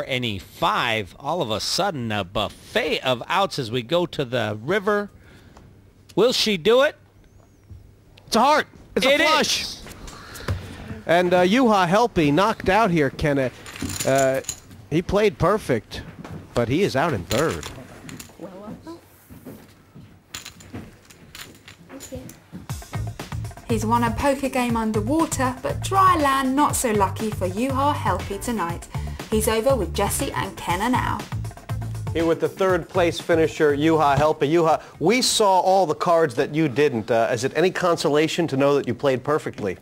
and E5, all of a sudden a buffet of outs as we go to the river. Will she do it? It's a heart. It's a flush. Is. And Juha Helppi knocked out here, Kenna. He played perfect, but he is out in third. He's won a poker game underwater, but dry land not so lucky for Juha Helppi tonight. He's over with Jesse and Kenna now. Here with the third place finisher, Juha Helppi. Juha, we saw all the cards that you didn't. Is it any consolation to know that you played perfectly?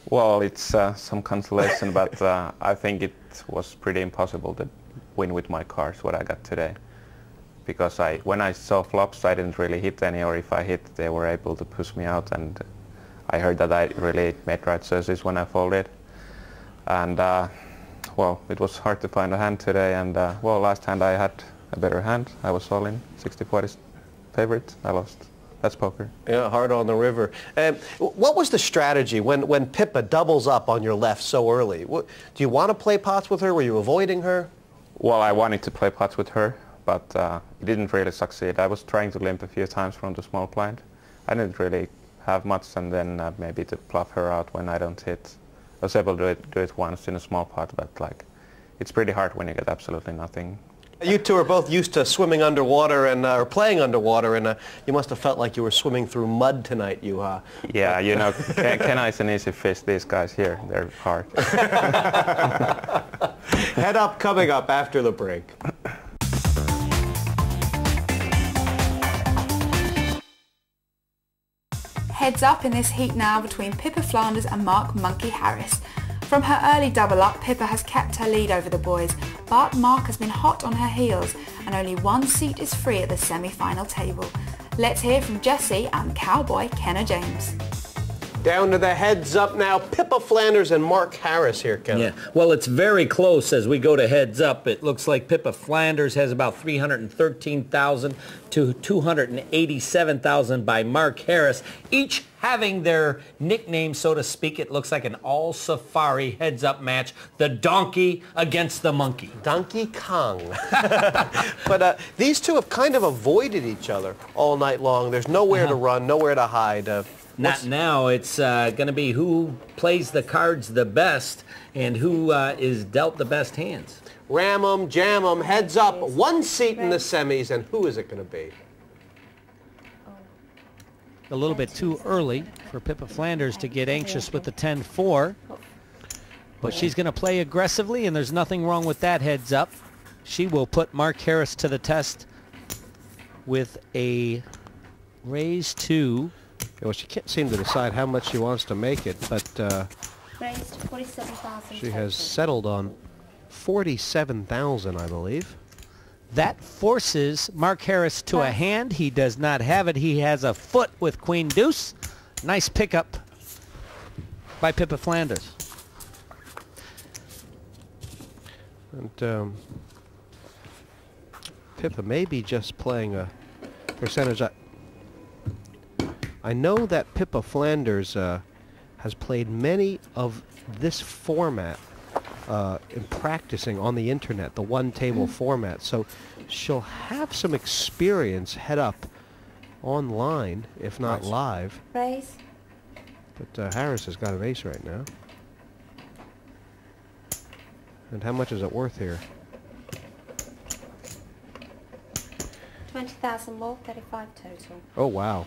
Well, it's some consolation, but I think it was pretty impossible to win with my cards, what I got today. Because when I saw flops, I didn't really hit any, or if I hit, they were able to push me out, and I heard that I really made right choices when I folded. And well, it was hard to find a hand today, and well, last hand I had a better hand. I was all in 60-40 favorite. I lost. That's poker. Yeah, hard on the river. What was the strategy when Pippa doubles up on your left so early? Do you want to play pots with her? Were you avoiding her? Well, I wanted to play pots with her, but it didn't really succeed. I was trying to limp a few times from the small blind. I didn't really have much, and then maybe to bluff her out when I don't hit. I was able to do it once in a small pot, but like, it's pretty hard when you get absolutely nothing. You two are both used to swimming underwater and or playing underwater, and you must have felt like you were swimming through mud tonight, Juha. Yeah, you know, Kenna is an easy fish. These guys here, they're hard. Head up coming up after the break. Heads up in this heat now between Pippa Flanders and Mark Monkey Harris. From her early double up, Pippa has kept her lead over the boys, but Mark has been hot on her heels and only one seat is free at the semi-final table. Let's hear from Jesse and cowboy Kenna James. Down to the heads up now, Pippa Flanders and Mark Harris here, Kenna. Yeah, well, it's very close as we go to heads up. It looks like Pippa Flanders has about 313,000 to 287,000 by Mark Harris, each having their nickname, so to speak. It looks like an all-safari heads-up match, the donkey against the monkey. Donkey Kong. But these two have kind of avoided each other all night long. There's nowhere to run, nowhere to hide. Not now. It's going to be who plays the cards the best and who is dealt the best hands. Ram 'em, jam 'em, heads up, one seat in the semis, and who is it going to be? A little bit too early for Pippa Flanders to get anxious with the 10-4. But she's going to play aggressively, and there's nothing wrong with that heads up. She will put Mark Harris to the test with a raise 2. Well, she can't seem to decide how much she wants to make it, but Raised 47,000. she has settled on 47,000, I believe. That forces Mark Harris to a hand. He does not have it. He has a foot with Queen Deuce. Nice pickup by Pippa Flanders. And Pippa may be just playing a percentage. I know that Pippa Flanders has played many of this format in practicing on the internet, the one-table format. So she'll have some experience head up online, if not live. Raise. But Harris has got an ace right now. And how much is it worth here? 20,000 more, 35 total. Oh, wow.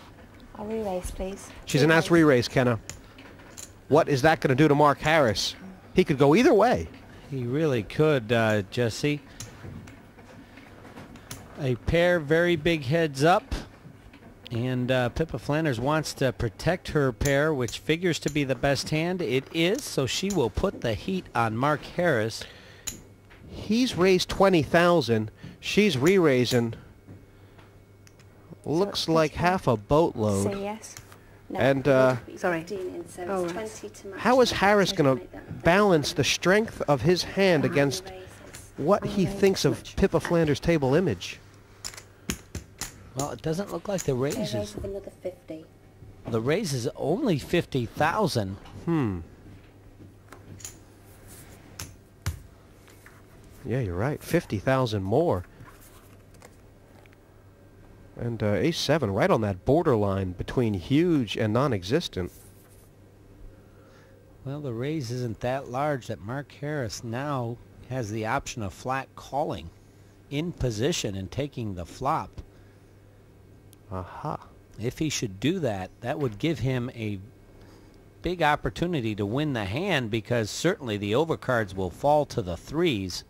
I'll re-raise, please. She's an asked re-raise, Kenna. What is that going to do to Mark Harris? He could go either way. He really could, Jesse. A pair, very big heads up. And Pippa Flanders wants to protect her pair, which figures to be the best hand. It is, so she will put the heat on Mark Harris. He's raised 20,000. She's re-raising. Looks like half a boatload. Say yes. No, And sorry. So it's 20 to match. how is Harris going to balance the strength of his hand against what he thinks of Pippa Flanders' table image? Well, it doesn't look like the raise is... Raise another 50. The raise is only 50,000. Yeah, you're right. 50,000 more. And ace-7 right on that borderline between huge and non-existent. Well, the raise isn't that large that Mark Harris now has the option of flat calling in position and taking the flop. Aha. If he should do that, that would give him a big opportunity to win the hand, because certainly the overcards will fall to the threes.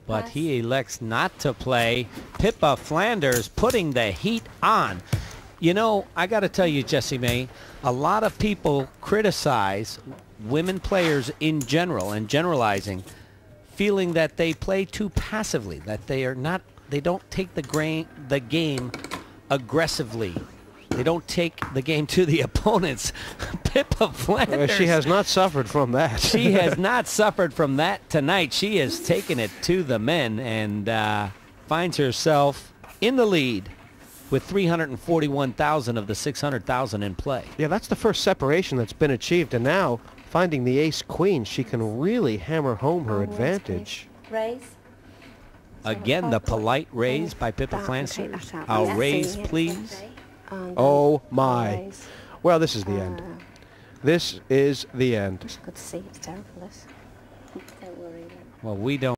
But Yes. he elects not to play. Pippa Flanders putting the heat on. You know, I got to tell you, Jessie May, a lot of people criticize women players in general and generalizing, feeling that they play too passively, that they don't take the game aggressively. They don't take the game to the opponents. Pippa Flanders. She has not suffered from that. She has not suffered from that tonight. She has taken it to the men and finds herself in the lead with 341,000 of the 600,000 in play. Yeah, that's the first separation that's been achieved, and now finding the ace-queen, she can really hammer home her advantage. Raise. Again, the polite raise by Pippa Flanders. I'll Yeah. raise, Seeing it please. Sunday. And, Oh my. raise. Well, this is the end. This is the end. Good to see. It's terrible, this. Don't worry. Well, we don't.